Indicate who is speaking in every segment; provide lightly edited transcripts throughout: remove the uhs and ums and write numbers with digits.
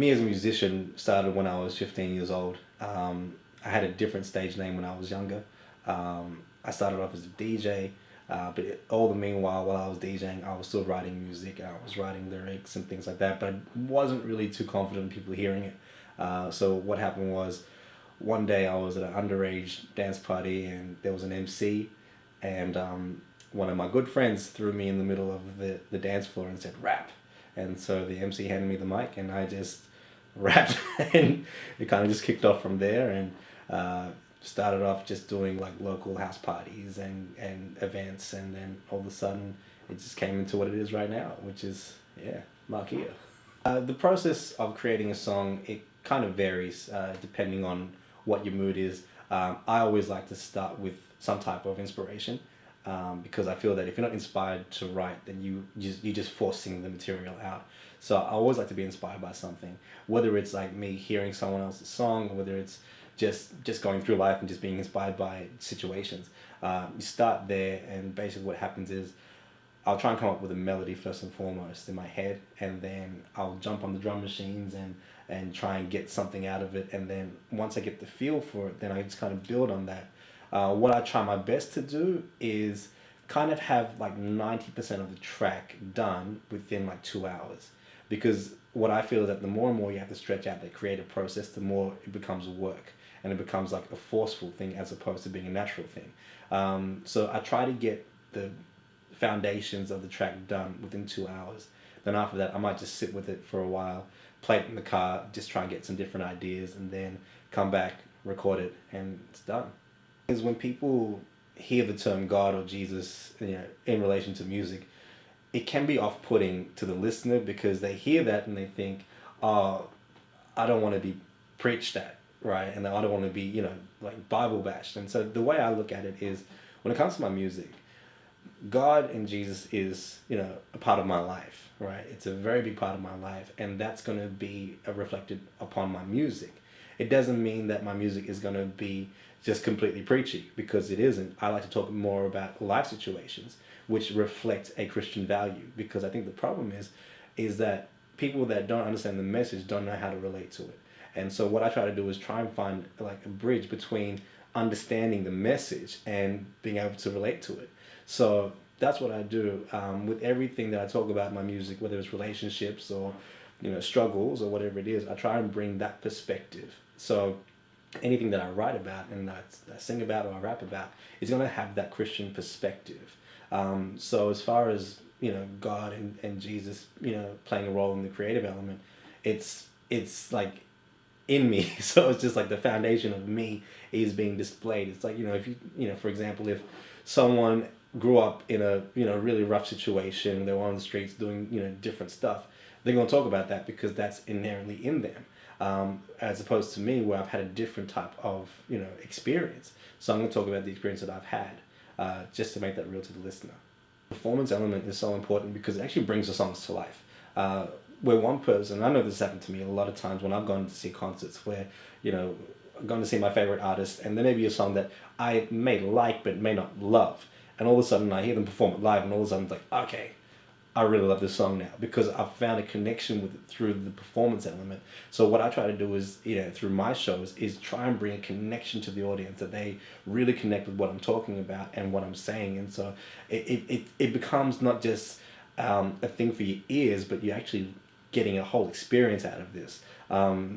Speaker 1: me as a musician started when I was 15 years old. I had a different stage name when I was younger. I started off as a DJ, but all the meanwhile, while I was DJing, I was still writing music. I was writing lyrics and things like that, but I wasn't really too confident in people hearing it. So what happened was, one day I was at an underage dance party and there was an MC, and one of my good friends threw me in the middle of the dance floor and said, rap. And so the MC handed me the mic and I just rapped and it kind of just kicked off from there, and started off just doing like local house parties and events, and then all of a sudden it just came into what it is right now, which is, yeah, Markia. The process of creating a song, it kind of varies depending on what your mood is. I always like to start with some type of inspiration, because I feel that if you're not inspired to write, then you're just forcing the material out. So I always like to be inspired by something, whether it's like me hearing someone else's song, or whether it's just going through life and just being inspired by situations. You start there, and basically what happens is I'll try and come up with a melody first and foremost in my head, and then I'll jump on the drum machines and try and get something out of it, and then once I get the feel for it, then I just kind of build on that. What I try my best to do is kind of have like 90% of the track done within like 2 hours, because what I feel is that the more and more you have to stretch out that creative process, the more it becomes work, and it becomes like a forceful thing as opposed to being a natural thing. So I try to get the foundations of the track done within 2 hours. Then after that, I might just sit with it for a while, play it in the car, just try and get some different ideas, and then come back, record it, and it's done. Because when people hear the term God or Jesus, in relation to music, it can be off-putting to the listener, because they hear that and they think, oh, I don't want to be preached at, right? And I don't want to be, like Bible bashed. And so the way I look at it is, when it comes to my music, God and Jesus is, a part of my life, right? It's a very big part of my life, and that's going to be reflected upon my music. It doesn't mean that my music is going to be just completely preachy, because it isn't. I like to talk more about life situations which reflect a Christian value, because I think the problem is that people that don't understand the message don't know how to relate to it. And so what I try to do is try and find like a bridge between understanding the message and being able to relate to it. So that's what I do with everything that I talk about in my music, whether it's relationships or struggles or whatever it is. I try and bring that perspective. So anything that I write about and I sing about or I rap about is going to have that Christian perspective. So as far as God and Jesus playing a role in the creative element, it's like in me. So it's just like the foundation of me is being displayed. It's like, if you for example, if someone grew up in a really rough situation, they were on the streets doing different stuff, they're going to talk about that because that's inherently in them, as opposed to me, where I've had a different type of experience. So I'm going to talk about the experience that I've had, just to make that real to the listener. The performance element is so important because it actually brings the songs to life. Where one person, I know this happened to me a lot of times when I've gone to see concerts where I've gone to see my favorite artist, and there may be a song that I may like but may not love, and all of a sudden I hear them perform it live, and all of a sudden it's like, okay, I really love this song now because I've found a connection with it through the performance element. So what I try to do is, through my shows, is try and bring a connection to the audience, that they really connect with what I'm talking about and what I'm saying. And so it becomes not just a thing for your ears, but you're actually getting a whole experience out of this.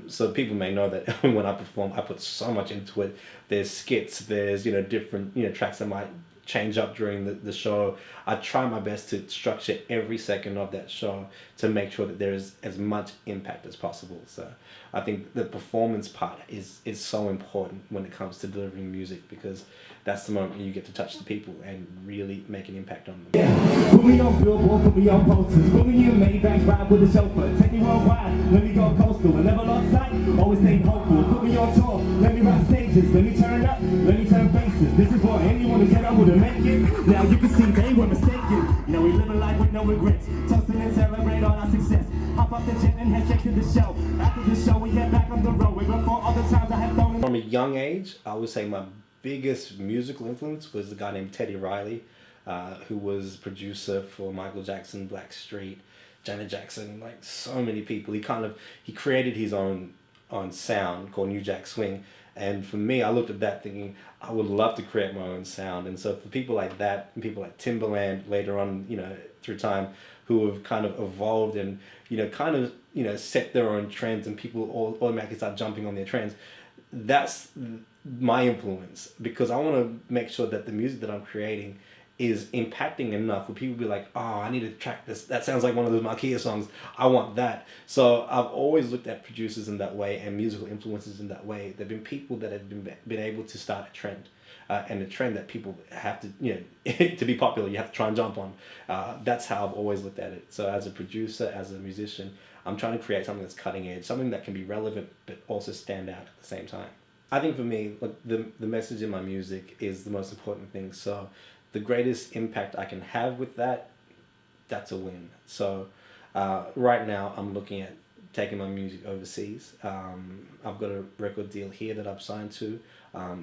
Speaker 1: So people may know that when I perform, I put so much into it. There's skits, there's different tracks that might change up during the show. I try my best to structure every second of that show to make sure that there is as much impact as possible. So I think the performance part is so important when it comes to delivering music, because that's the moment you get to touch the people and really make an impact on them.
Speaker 2: Yeah. Put me on billboard, put me on posters, put me in Maybach, ride with the chauffeur, take me worldwide, let me go coastal, and never lost sight, always stay hopeful. Put me on tour, let me rock stages, let me turn up, let me turn faces. This is for anyone who said I wouldn't make it. Now you can see they were mistaken. We live a life with no regrets, toasting and celebrate all our success. Hop off the jet and head straight to the show. After the show, we head back on the road. We run for all the times I have thrown.
Speaker 1: From a young age, I would say my biggest musical influence was a guy named Teddy Riley, who was producer for Michael Jackson, Blackstreet, Janet Jackson, like so many people. He created his own sound called New Jack Swing. And for me, I looked at that thinking, I would love to create my own sound. And so for people like that, and people like Timbaland later on, through time, who have kind of evolved and, set their own trends, and people automatically start jumping on their trends, that's my influence, because I want to make sure that the music that I'm creating is impacting enough where people be like, oh, I need to track this. That sounds like one of those Markia songs. I want that. So I've always looked at producers in that way and musical influences in that way. There've been people that have been able to start a trend. And a trend that people have to, to be popular, you have to try and jump on. That's how I've always looked at it. So as a producer, as a musician, I'm trying to create something that's cutting edge, something that can be relevant, but also stand out at the same time. I think for me, like the message in my music is the most important thing. So the greatest impact I can have with that, that's a win. So right now I'm looking at taking my music overseas. I've got a record deal here that I've signed to.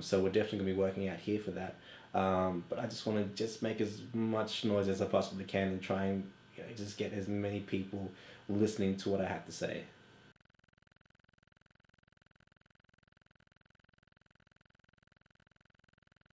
Speaker 1: So we're definitely going to be working out here for that. But I just want to just make as much noise as I possibly can and try and just get as many people listening to what I have to say.